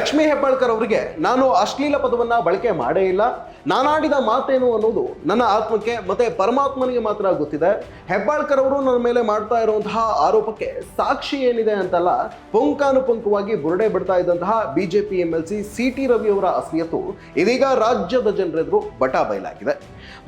ಲಕ್ಷ್ಮೀ ಹೆಬ್ಬಾಳ್ಕರ್ ಅವರಿಗೆ ನಾನು ಅಶ್ಲೀಲ ಪದವನ್ನ ಬಳಕೆ ಮಾಡೇ ಇಲ್ಲ, ನಾನಾಡಿದ ಮಾತೇನು ಅನ್ನೋದು ನನ್ನ ಆತ್ಮಕ್ಕೆ ಮತ್ತೆ ಪರಮಾತ್ಮನಿಗೆ ಮಾತ್ರ ಗೊತ್ತಿದೆ. ಹೆಬ್ಬಾಳ್ಕರ್ ಅವರು ನನ್ನ ಮೇಲೆ ಮಾಡ್ತಾ ಇರುವಂತಹ ಆರೋಪಕ್ಕೆ ಸಾಕ್ಷಿ ಏನಿದೆ ಅಂತಲ್ಲ, ಪುಂಕಾನುಪುಂಕವಾಗಿ ಬುರುಡೆ ಬಿಡ್ತಾ ಇದ್ದಂತಹ ಬಿಜೆಪಿ MLC CT ರವಿ ಅವರ ಅಸಲಿಯತ್ತು ಇದೀಗ ರಾಜ್ಯದ ಜನರೆದುರು ಬಟಾ ಬಯಲಾಗಿದೆ.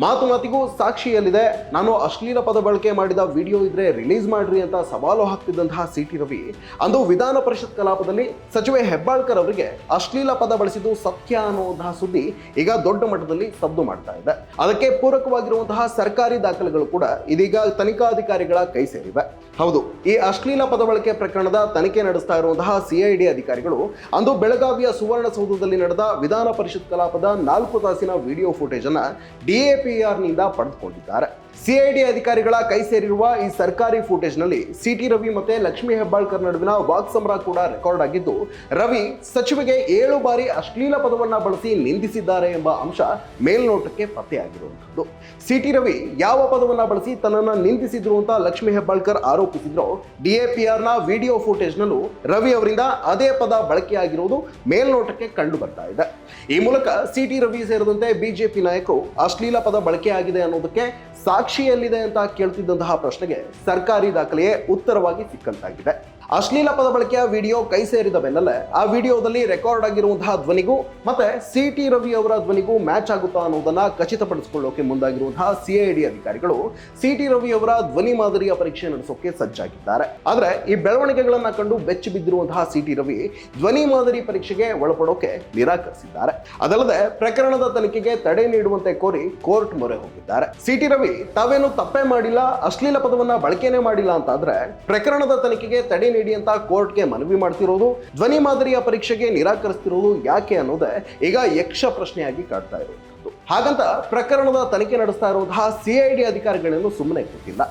ಮಾತಿಗೂ ಸಾಕ್ಷಿಯಲ್ಲಿದೆ. ನಾನು ಅಶ್ಲೀಲ ಪದ ಬಳಕೆ ಮಾಡಿದ ವಿಡಿಯೋ ಇದ್ರೆ ರಿಲೀಸ್ ಮಾಡ್ರಿ ಅಂತ ಸವಾಲು ಹಾಕ್ತಿದ್ದಂತಹ CT ರವಿ ಅಂದು ವಿಧಾನ ಪರಿಷತ್ ಕಲಾಪದಲ್ಲಿ ಸಚಿವೆ ಹೆಬ್ಬಾಳ್ಕರ್ ಅವರಿಗೆ ಅಶ್ಲೀಲ ಪದ ಬಳಸಿದ್ದು ಸತ್ಯ ಅನ್ನುವಂತಹ ಸುದ್ದಿ ಈಗ ದೊಡ್ಡ ಮಟ್ಟದಲ್ಲಿ ಸದ್ದು ಮಾಡ್ತಾ ಇದೆ. ಅದಕ್ಕೆ ಪೂರಕವಾಗಿರುವಂತಹ ಸರ್ಕಾರಿ ದಾಖಲೆಗಳು ಕೂಡ ಇದೀಗ ತನಿಖಾಧಿಕಾರಿಗಳ ಕೈ ಸೇರಿವೆ. ಹೌದು, ಈ ಅಶ್ಲೀಲ ಪದ ಬಳಕೆ ಪ್ರಕರಣದ ತನಿಖೆ ನಡೆಸ್ತಾ ಇರುವಂತಹ CID ಅಧಿಕಾರಿಗಳು ಅಂದು ಬೆಳಗಾವಿಯ ಸುವರ್ಣಸೌಧದಲ್ಲಿ ನಡೆದ ವಿಧಾನ ಪರಿಷತ್ ಕಲಾಪದ 4 ತಾಸಿನ ವಿಡಿಯೋ ಫುಟೇಜ್ ಅನ್ನ DAPR ನಿಂದ ಪಡೆದುಕೊಂಡಿದ್ದಾರೆ. CID ಅಧಿಕಾರಿಗಳ ಕೈ ಸೇರಿರುವ ಈ ಸರ್ಕಾರಿ ಫುಟೇಜ್ ನಲ್ಲಿ CT ರವಿ ಮತ್ತೆ ಲಕ್ಷ್ಮೀ ಹೆಬ್ಬಾಳ್ಕರ್ ನಡುವಿನ ವಾಕ್ಸಮರ ಕೂಡ ರೆಕಾರ್ಡ್ ಆಗಿದ್ದು, ರವಿ ಸಚಿವೆಗೆ 7 ಬಾರಿ ಅಶ್ಲೀಲ ಪದವನ್ನ ಬಳಸಿ ನಿಂದಿಸಿದ್ದಾರೆ ಎಂಬ ಅಂಶ ಮೇಲ್ನೋಟಕ್ಕೆ ಪತ್ತೆಯಾಗಿರುವಂಥದ್ದು. CT ರವಿ ಯಾವ ಪದವನ್ನ ಬಳಸಿ ತನ್ನನ್ನು ನಿಂದಿಸಿದ್ರು ಅಂತ ಲಕ್ಷ್ಮೀ ಹೆಬ್ಬಾಳ್ಕರ್ ಆರೋಪಿಸಿದ್ರು, DAPR ನ ವಿಡಿಯೋ ಫುಟೇಜ್ ನಲ್ಲೂ ರವಿ ಅವರಿಂದ ಅದೇ ಪದ ಬಳಕೆಯಾಗಿರುವುದು ಮೇಲ್ನೋಟಕ್ಕೆ ಕಂಡು ಬರ್ತಾ ಇದೆ. ಈ ಮೂಲಕ CT ರವಿ ಸೇರಿದಂತೆ ಬಿಜೆಪಿ ನಾಯಕರು ಅಶ್ಲೀಲ ಪದ ಬಳಕೆಯಾಗಿದೆ ಅನ್ನೋದಕ್ಕೆ ಸಾಕ್ಷಿಯಲ್ಲಿದೆ ಅಂತ ಕೇಳ್ತಿದ್ದಂತಹ ಪ್ರಶ್ನೆಗೆ ಸರ್ಕಾರಿ ದಾಖಲೆಯೇ ಉತ್ತರವಾಗಿ ಸಿಕ್ಕಂತಾಗಿದೆ. ಅಶ್ಲೀಲ ಪದ ಬಳಕೆಯ ವಿಡಿಯೋ ಕೈ ಸೇರಿದ ಬೆನ್ನಲ್ಲೇ ಆ ವಿಡಿಯೋದಲ್ಲಿ ರೆಕಾರ್ಡ್ ಆಗಿರುವಂತಹ ಧ್ವನಿಗೂ ಮತ್ತೆ CT ರವಿ ಅವರ ಧ್ವನಿಗೂ ಮ್ಯಾಚ್ ಆಗುತ್ತಾ ಅನ್ನೋದನ್ನ ಖಚಿತಪಡಿಸಿಕೊಳ್ಳೋಕೆ ಮುಂದಾಗಿರುವಂತಹ CID ಅಧಿಕಾರಿಗಳು CT ರವಿ ಅವರ ಧ್ವನಿ ಮಾದರಿಯ ಪರೀಕ್ಷೆ ನಡೆಸೋಕೆ ಸಜ್ಜಾಗಿದ್ದಾರೆ. ಆದ್ರೆ ಈ ಬೆಳವಣಿಗೆಗಳನ್ನ ಕಂಡು ಬೆಚ್ಚಿ ಬಿದ್ದಿರುವಂತಹ CT ರವಿ ಧ್ವನಿ ಮಾದರಿ ಪರೀಕ್ಷೆಗೆ ಒಳಪಡೋಕೆ ನಿರಾಕರಿಸಿದ್ದಾರೆ. ಅದಲ್ಲದೆ ಪ್ರಕರಣದ ತನಿಖೆಗೆ ತಡೆ ನೀಡುವಂತೆ ಕೋರಿ ಕೋರ್ಟ್ ಮೊರೆ ಹೋಗಿದ್ದಾರೆ. CT ರವಿ ತಾವೇನು ತಪ್ಪೇ ಮಾಡಿಲ್ಲ, ಅಶ್ಲೀಲ ಪದವನ್ನ ಬಳಕೆನೇ ಮಾಡಿಲ್ಲ ಅಂತಾದ್ರೆ ಪ್ರಕರಣದ ತನಿಖೆಗೆ ತಡೆ ನೀಡಿ ಅಂತ ಕೋರ್ಟ್ಗೆ ಮನವಿ ಮಾಡ್ತಿರೋದು, ಧ್ವನಿ ಮಾದರಿಯ ಪರೀಕ್ಷೆಗೆ ನಿರಾಕರಿಸ್ತಿರೋದು ಯಾಕೆ ಅನ್ನೋದೇ ಈಗ ಯಕ್ಷ ಪ್ರಶ್ನೆಯಾಗಿ ಕಾಡ್ತಾ ಇರುವಂಥದ್ದು. ಹಾಗಂತ ಪ್ರಕರಣದ ತನಿಖೆ ನಡೆಸ್ತಾ ಇರುವಂತಹ CID ಅಧಿಕಾರಿಗಳನ್ನು ಸುಮ್ಮನೆ ಕೂತಿಲ್ಲ.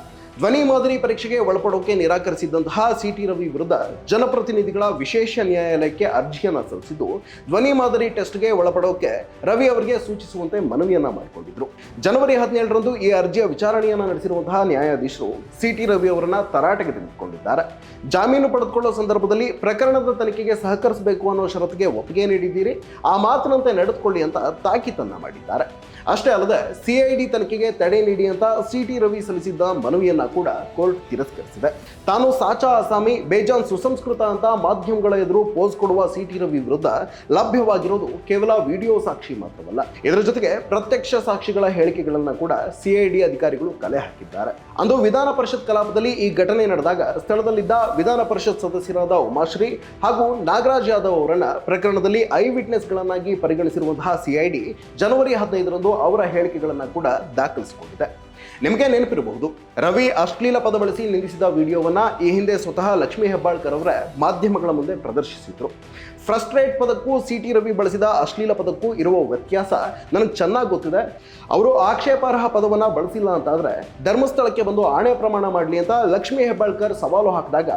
ಧ್ವನಿ ಮಾದರಿ ಪರೀಕ್ಷೆಗೆ ಒಳಪಡೋಕೆ ನಿರಾಕರಿಸಿದ್ದಂತಹ CT ರವಿ ವಿರುದ್ಧ ಜನಪ್ರತಿನಿಧಿಗಳ ವಿಶೇಷ ನ್ಯಾಯಾಲಯಕ್ಕೆ ಅರ್ಜಿಯನ್ನ ಸಲ್ಲಿಸಿದ್ದು, ಧ್ವನಿ ಮಾದರಿ ಟೆಸ್ಟ್ಗೆ ಒಳಪಡೋಕೆ ರವಿ ಅವರಿಗೆ ಸೂಚಿಸುವಂತೆ ಮನವಿಯನ್ನ ಮಾಡಿಕೊಂಡಿದ್ರು. ಜನವರಿ 17ರಂದು ಈ ಅರ್ಜಿಯ ವಿಚಾರಣೆಯನ್ನ ನಡೆಸಿರುವಂತಹ ನ್ಯಾಯಾಧೀಶರು CT ರವಿ ಅವರನ್ನ ತರಾಟೆಗೆ ತೆಗೆದುಕೊಂಡಿದ್ದಾರೆ. ಜಾಮೀನು ಪಡೆದುಕೊಳ್ಳೋ ಸಂದರ್ಭದಲ್ಲಿ ಪ್ರಕರಣದ ತನಿಖೆಗೆ ಸಹಕರಿಸಬೇಕು ಅನ್ನೋ ಷರತ್ತಿಗೆ ಒಪ್ಪಿಗೆ ನೀಡಿದ್ದೀರಿ, ಆ ಮಾತಿನಂತೆ ನಡೆದುಕೊಳ್ಳಿ ಅಂತ ತಾಕೀತನ್ನ ಮಾಡಿದ್ದಾರೆ. ಅಷ್ಟೇ ಅಲ್ಲದೆ CID ತನಿಖೆಗೆ ತಡೆ ನೀಡಿ ಅಂತ CT ರವಿ ಸಲ್ಲಿಸಿದ್ದ ಮನವಿಯನ್ನ ಕೂಡ ಕೋರ್ಟ್ ತಿರಸ್ಕರಿಸಿದೆ. ತಾನು ಸಾಚಾ ಅಸಾಮಿ, ಬೇಜಾನ್ ಸುಸಂಸ್ಕೃತ ಅಂತ ಮಾಧ್ಯಮಗಳ ಎದುರು ಪೋಸ್ ಕೊಡುವ CT ರವಿ ವಿರುದ್ಧ ಲಭ್ಯವಾಗಿರೋದು ಕೇವಲ ವಿಡಿಯೋ ಸಾಕ್ಷಿ ಮಾತ್ರವಲ್ಲ, ಇದರ ಜೊತೆಗೆ ಪ್ರತ್ಯಕ್ಷ ಸಾಕ್ಷಿಗಳ ಹೇಳಿಕೆಗಳನ್ನ ಕೂಡ CID ಅಧಿಕಾರಿಗಳು ಕಲೆ ಹಾಕಿದ್ದಾರೆ. ಅಂದು ವಿಧಾನ ಪರಿಷತ್ ಕಲಾಪದಲ್ಲಿ ಈ ಘಟನೆ ನಡೆದಾಗ ಸ್ಥಳದಲ್ಲಿದ್ದ ವಿಧಾನ ಪರಿಷತ್ ಸದಸ್ಯರಾದ ಉಮಾಶ್ರೀ ಹಾಗೂ ನಾಗರಾಜ್ ಯಾದವ್ ಅವರನ್ನ ಪ್ರಕರಣದಲ್ಲಿ ಐ ವಿಟ್ನೆಸ್ಗಳನ್ನಾಗಿ ಪರಿಗಣಿಸಿರುವಂತಹ CID ಜನವರಿ 15ರಂದು ಅವರ ಹೇಳಿಕೆಗಳನ್ನ ಕೂಡ ದಾಖಲಿಸಿಕೊಂಡಿದೆ. ನಿಮಗೆ ನೆನಪಿರಬಹುದು, ರವಿ ಅಶ್ಲೀಲ ಪದ ಬಳಸಿ ನಿಂದಿಸಿದ ವಿಡಿಯೋವನ್ನ ಈ ಹಿಂದೆ ಸ್ವತಃ ಲಕ್ಷ್ಮೀ ಹೆಬ್ಬಾಳ್ಕರ್ ಅವರ ಮಾಧ್ಯಮಗಳ ಮುಂದೆ ಪ್ರದರ್ಶಿಸಿದ್ರು. ಫ್ರಸ್ಟ್ರೇಟ್ ಪದಕ್ಕೂ CT ರವಿ ಬಳಸಿದ ಅಶ್ಲೀಲ ಪದಕ್ಕೂ ಇರುವ ವ್ಯತ್ಯಾಸ ನನಗೆ ಚೆನ್ನಾಗಿ ಗೊತ್ತಿದೆ. ಅವರು ಆಕ್ಷೇಪಾರ್ಹ ಪದವನ್ನ ಬಳಸಿಲ್ಲ ಅಂತಾದ್ರೆ ಧರ್ಮಸ್ಥಳಕ್ಕೆ ಬಂದು ಆಣೆ ಪ್ರಮಾಣ ಮಾಡಲಿ ಅಂತ ಲಕ್ಷ್ಮೀ ಹೆಬ್ಬಾಳ್ಕರ್ ಸವಾಲು ಹಾಕಿದಾಗ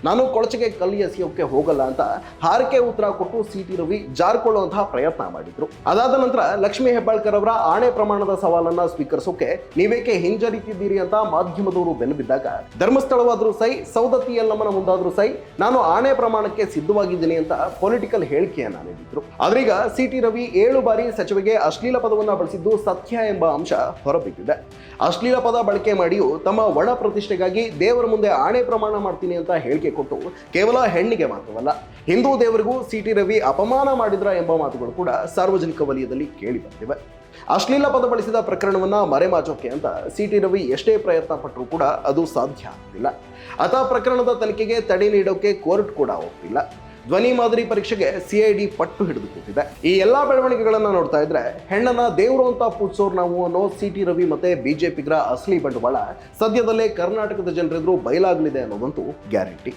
ನಾನು ಕೊಳಚೆಗೆ ಕಲ್ಲು ಎಸೆಯೋಕೆ ಹೋಗಲ್ಲ ಅಂತ ಹಾರಿಕೆ ಉತ್ತರ ಕೊಟ್ಟು CT ರವಿ ಜಾರ್ಕೊಳ್ಳುವಂತಹ ಪ್ರಯತ್ನ ಮಾಡಿದ್ರು. ಅದಾದ ನಂತರ ಲಕ್ಷ್ಮೀ ಹೆಬ್ಬಾಳ್ಕರ್ ಅವರ ಆಣೆ ಪ್ರಮಾಣದ ಸವಾಲನ್ನ ಸ್ವೀಕರಿಸೋಕೆ ನೀವೇಕೆ ಹಿಂಜರಿತಿದ್ದೀರಿ ಅಂತ ಮಾಧ್ಯಮದವರು ಬೆನ್ನಬಿದ್ದಾಗ ಧರ್ಮಸ್ಥಳವಾದ್ರೂ ಸೈ, ಸೌದತ್ತಿ ಯಲ್ಲಮ್ಮನ ಮುಂದಾದ್ರೂ ಸೈ, ನಾನು ಆಣೆ ಪ್ರಮಾಣಕ್ಕೆ ಸಿದ್ಧವಾಗಿದ್ದೀನಿ ಅಂತ ಪೊಲಿಟಿಕಲ್ ಹೇಳಿಕೆಯನ್ನ ನೀಡಿದ್ರು. ಆದ್ರೀಗ CT ರವಿ 7 ಬಾರಿ ಸಚಿವೆಗೆ ಅಶ್ಲೀಲ ಪದವನ್ನ ಬಳಸಿದ್ದು ಸತ್ಯ ಎಂಬ ಅಂಶ ಹೊರಬಿದ್ದಿದೆ. ಅಶ್ಲೀಲ ಪದ ಬಳಕೆ ಮಾಡಿಯೂ ತಮ್ಮ ಒಣ ಪ್ರತಿಷ್ಠೆಗಾಗಿ ದೇವರ ಮುಂದೆ ಆಣೆ ಪ್ರಮಾಣ ಮಾಡ್ತೀನಿ ಅಂತ ಹೇಳಿಕೆ ಕೊಟ್ಟು ಕೇವಲ ಹೆಣ್ಣಿಗೆ ಮಾತ್ರವಲ್ಲ, ಹಿಂದೂ ದೇವರಿಗೂ CT ರವಿ ಅಪಮಾನ ಮಾಡಿದ್ರ ಎಂಬ ಮಾತುಗಳು ಕೂಡ ಸಾರ್ವಜನಿಕ ವಲಯದಲ್ಲಿ ಕೇಳಿ ಬಂದಿವೆ. ಅಶ್ಲೀಲ ಪದ ಬಳಸಿದ ಪ್ರಕರಣವನ್ನ ಮರೆಮಾಚೋಕೆ ಅಂತ CT ರವಿ ಎಷ್ಟೇ ಪ್ರಯತ್ನ ಪಟ್ಟರೂ ಕೂಡ ಅದು ಸಾಧ್ಯ ಆಗ್ತಿಲ್ಲ. ಆತ ಪ್ರಕರಣದ ತನಿಖೆಗೆ ತಡೆ ನೀಡೋಕೆ ಕೋರ್ಟ್ ಕೂಡ ಹೋಗ್ತಿಲ್ಲ. ಧ್ವನಿ ಮಾದರಿ ಪರೀಕ್ಷೆಗೆ CID ಪಟ್ಟು ಹಿಡಿದು ಕೂತಿದೆ. ಈ ಎಲ್ಲಾ ಬೆಳವಣಿಗೆಗಳನ್ನ ನೋಡ್ತಾ ಇದ್ರೆ ಹೆಣ್ಣನ್ನ ದೇವರು ಅಂತ ಪೂಜಿಸೋರು ನಾವು ಅನ್ನೋ CT ರವಿ ಮತ್ತೆ ಬಿಜೆಪಿಗರ ಅಸಲಿ ಬಂಡವಾಳ ಸದ್ಯದಲ್ಲೇ ಕರ್ನಾಟಕದ ಜನರೆದುರು ಬಯಲಾಗಲಿದೆ ಅನ್ನೋದಂತೂ ಗ್ಯಾರಂಟಿ.